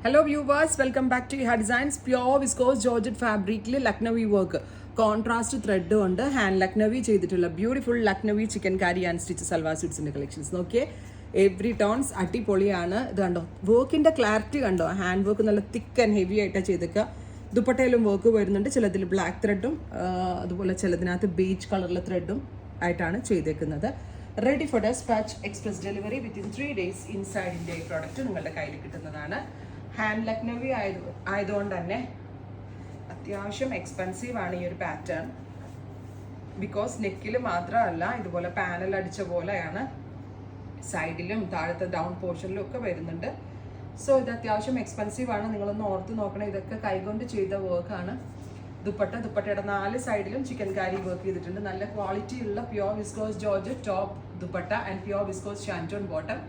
Hello viewers, welcome back to Iha Designs. Pure viscose Georgette fabric Lucknowi work. Contrast thread ഉണ്ട് hand Lucknowi ചെയ്തിട്ടുള്ള beautiful Lucknowi chikankari and stitch salwar സ്യൂട്ട്സിന്റെ collections നോക്കിയേ. Every tones അടിപൊളിയാണ്. ഇത് കണ്ടോ, വർക്കിന്റെ ക്ലാരിറ്റി കണ്ടോ, ഹാൻഡ് വർക്ക് നല്ല തിക്ക് ആൻഡ് ഹെവി ആയിട്ടാണ് ചെയ്തേക്കുക. ദുപ്പട്ടയിലും വർക്ക് വരുന്നുണ്ട്, ചിലതിൽ ബ്ലാക്ക് ത്രെഡും അതുപോലെ ചിലതിനകത്ത് ബീച്ച് കളറിലെ ത്രെഡും ആയിട്ടാണ് ചെയ്തേക്കുന്നത്. Ready for despatch, express delivery within 3 days ഇൻസൈഡിൻ്റെ ഈ പ്രോഡക്റ്റ് നിങ്ങളുടെ കയ്യിൽ കിട്ടുന്നതാണ്. ഹാൻഡ് ലക്നവി ആയതുകൊണ്ട് തന്നെ അത്യാവശ്യം എക്സ്പെൻസീവ് ആണ് ഈ ഒരു പാറ്റേൺ. ബിക്കോസ് നെക്കിൽ മാത്രമല്ല, ഇതുപോലെ പാനൽ അടിച്ച പോലെയാണ് സൈഡിലും താഴത്തെ ഡൗൺ പോർഷനിലും ഒക്കെ വരുന്നുണ്ട്. സോ ഇത് അത്യാവശ്യം എക്സ്പെൻസീവ് ആണ്. നിങ്ങളൊന്ന് ഓർത്ത് നോക്കണം, ഇതൊക്കെ കൈകൊണ്ട് ചെയ്ത വർക്കാണ്. ദുപ്പട്ടയുടെ 4 സൈഡിലും ചിക്കൻ കാരി വർക്ക് ചെയ്തിട്ടുണ്ട്. നല്ല ക്വാളിറ്റി ഉള്ള pure viscose georgette top dupatta and pure viscose shantoon bottom.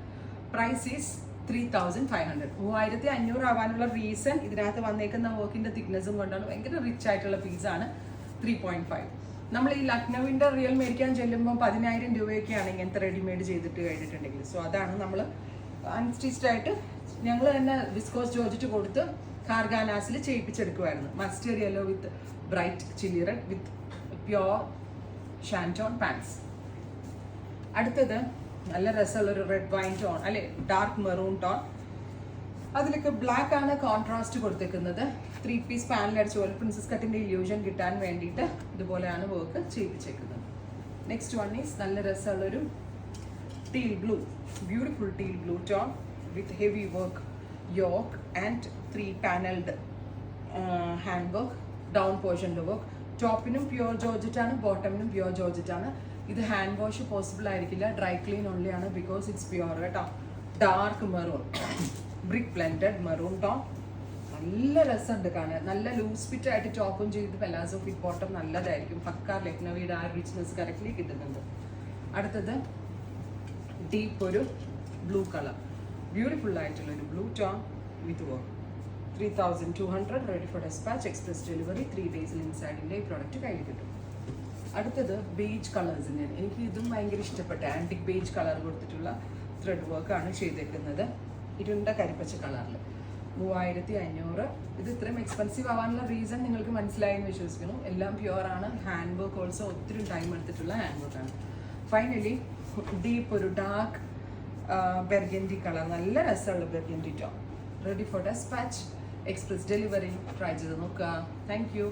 Price is 3500. 3500 ആവാനുള്ള റീസൺ ഇതിനകത്ത് വന്നേക്കുന്ന വർക്കിന്റെ തിക്നെസ്സും കൊണ്ടാണ്. ഭയങ്കര റിച്ച് ആയിട്ടുള്ള പീസാണ്. 3.5. നമ്മൾ ഈ ലക്നവിന്റെ റിയൽ മേടിക്കാൻ ചെല്ലുമ്പോൾ 10000 രൂപയൊക്കെയാണ് ഇങ്ങനത്തെ റെഡിമെയ്ഡ് ചെയ്തിട്ട് കഴിഞ്ഞിട്ടുണ്ടെങ്കിൽ. സോ അതാണ് നമ്മൾ അൺസ്റ്റിച്ച്ഡ് ആയിട്ട് ഞങ്ങൾ തന്നെ വിസ്കോസ് ജോർജറ്റ് കൊടുത്ത് കാർഗാനാസിൽ ചെയ്യിപ്പിച്ചെടുക്കുമായിരുന്നു. Mustard yellow with bright chilli red with pure shantoon pants. അടുത്തത് നല്ല രസമുള്ളൊരു റെഡ് വൈൻ ടോൺ അല്ലെ, ഡാർക്ക് മെറൂൺ ടോൺ. അതിലൊക്കെ ബ്ലാക്ക് ആണ് കോൺട്രാസ്റ്റ് കൊടുത്തേക്കുന്നത്. 3 പീസ് പാനൽ അടിച്ച് പോലെ പ്രിൻസസ് കട്ടിന്റെ ഇല്യൂഷൻ കിട്ടാൻ വേണ്ടിയിട്ട് ഇതുപോലെയാണ് വർക്ക് ചെയ്യിപ്പിച്ചേക്കുന്നത്. നെക്സ്റ്റ് വൺ ഈസ് നല്ല രസമുള്ളൊരു teal blue, beautiful teal blue tone with heavy work yoke and 3 paneled hand work, down പോർഷൻ്റെ വർക്ക്. ടോപ്പിനും പ്യുവർ ജോർജറ്റ് ആണ്, ബോട്ടമിനും പ്യുവർ ജോർജറ്റ് ആണ്. ഇത് ഹാൻഡ് വാഷ് പോസിബിൾ ആയിരിക്കില്ല, ഡ്രൈ ക്ലീൻ ഓൺലി ആണ്, ബിക്കോസ് ഇറ്റ്സ് പ്യുവർ കേട്ടോ. Dark maroon, brick blended maroon tone. നല്ല രസമുണ്ട് കാണാൻ. നല്ല ലൂസ് ഫിറ്റ് ആയിട്ട് ടോപ്പും ചെയ്ത് പെലാസോ ഫിറ്റ് ബോട്ടം നല്ലതായിരിക്കും. പക്കാ ലക്നവിയുടെ ആ റിച്ച്നെസ് കറക്റ്റ്ലി കിട്ടുന്നുണ്ട്. അടുത്തത് ഡീപ്പ് ഒരു ബ്ലൂ കളർ, ബ്യൂട്ടിഫുൾ ആയിട്ടുള്ളൊരു blue tone with work. 3200. Ready for despatch, express delivery 3 days ഇൻസൈഡിൻ്റെ ഈ പ്രോഡക്റ്റ് കയ്യിൽ കിട്ടും. അടുത്തത് ബേജ് കളേഴ്സിന് എനിക്ക് ഇതും ഭയങ്കര ഇഷ്ടപ്പെട്ട ആൻറ്റിക് ബേജ് കളർ കൊടുത്തിട്ടുള്ള ത്രെഡ് വർക്കാണ് ചെയ്തേക്കുന്നത്. ഇരുണ്ട കരിപ്പച്ച കളറിൽ 3500. ഇത് ഇത്രയും എക്സ്പെൻസീവ് ആവാനുള്ള റീസൺ നിങ്ങൾക്ക് മനസ്സിലായെന്ന് വിശ്വസിക്കുന്നു. എല്ലാം പ്യുവർ ആണ്. ഹാൻഡ് വർക്ക് ഓൾസോ ഒത്തിരി ടൈം എടുത്തിട്ടുള്ള ഹാൻഡ് വർക്കാണ്. ഫൈനലി ഡീപ്പ് ഒരു ഡാർക്ക് ബെർഗൻഡി കളർ, നല്ല രസമുള്ള burgundy tone. Ready for despatch, express delivery. Try ചെയ്ത് നോക്കുക. Thank U.